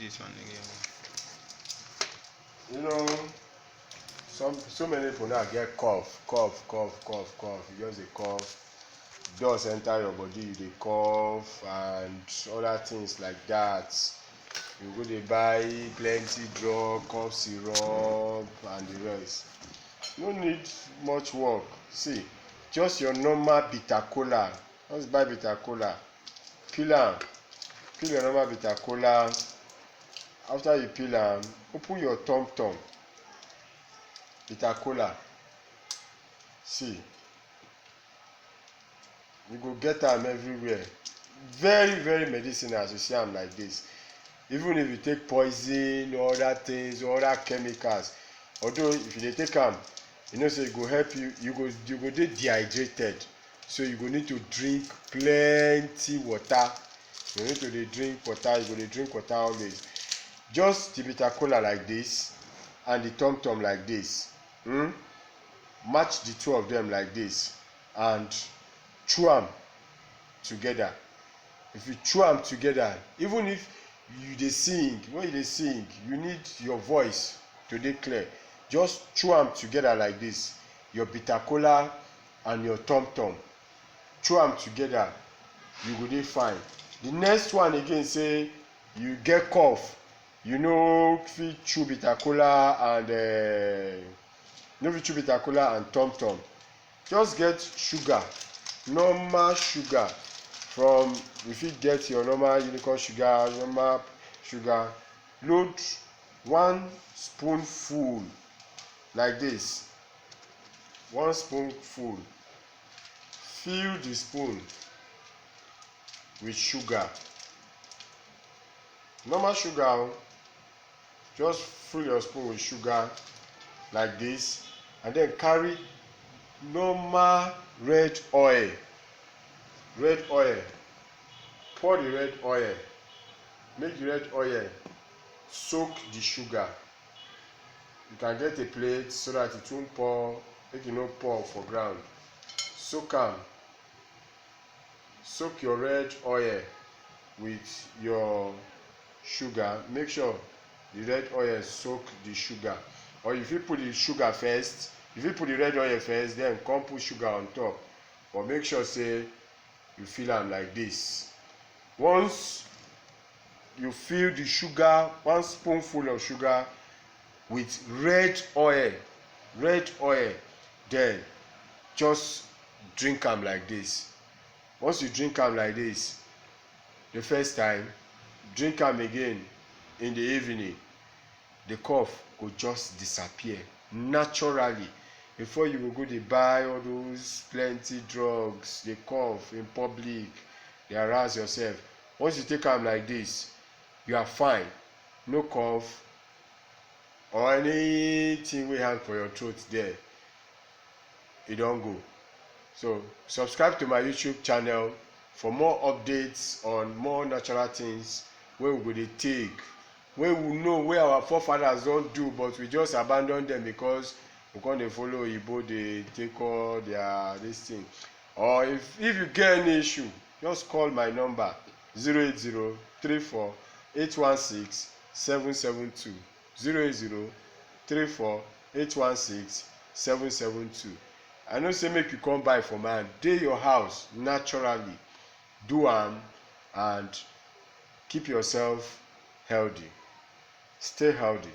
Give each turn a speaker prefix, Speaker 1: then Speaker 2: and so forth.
Speaker 1: this one again.
Speaker 2: You know, so many people now get cough. You just a cough. Dust enter your body, you dey cough and other things like that. You go dey buy plenty drug, cough syrup and the rest. No need much work. See, just your normal bitter kola. Just buy bitter kola, peel your normal bitter kola. After you peel am, open your tom bitter kola. See, you go get am everywhere. Very medicinal as you see am like this. Even if you take poison or other things or other chemicals, although if you dey take am, you know say e go help you, you go dey dehydrated, so you go need to drink plenty water. You need to dey drink water. You go dey drink water always. Just the bitter kola like this and the tom like this. Match the two of them like this and chew am together. If you chew am together, even if you dey sing, when you dey sing, you need your voice to dey clear. Just chew am together like this, your bitter kola and your tom chew am together, you go dey fine. The next one again, say you get cough, you no fit chew bitter kola and tom. Just get sugar, normal sugar. From you fit get your normal unicorn sugar, normal sugar. Load 1 spoonful like this, 1 spoonful. Fill the spoon with sugar, normal sugar. Just fill your spoon with sugar like this, and then carry normal red oil. Pour the red oil, make the red oil soak the sugar. You can get a plate so that it won't pour, make it no pour for ground. Soak your red oil with your sugar. Make sure the red oil soak the sugar, or if you put the sugar first, if you put the red oil first, then come put sugar on top. But make sure say you fill am like this. Once you fill the sugar, 1 spoonful of sugar with red oil, then just drink am like this. Once you drink am like this the first time, drink am again in the evening, the cough go just disappear naturally. Before you go dey buy all those plenty drugs, dey cough in public, dey harass yourself. Once you take am like this, you are fine. No cough or anything wey hang for your throat there, e don go. So subscribe to my YouTube channel for more updates on more natural things wey we go dey take, wey we know wey our forefathers don do, but we just abandon them because we come dey follow oyibo dey take all their this thing. Or if you get any issue, just call my number 08034816772, 08034816772. I know say make you come buy for man, dey your house naturally. Do am and keep yourself healthy. Stay healthy.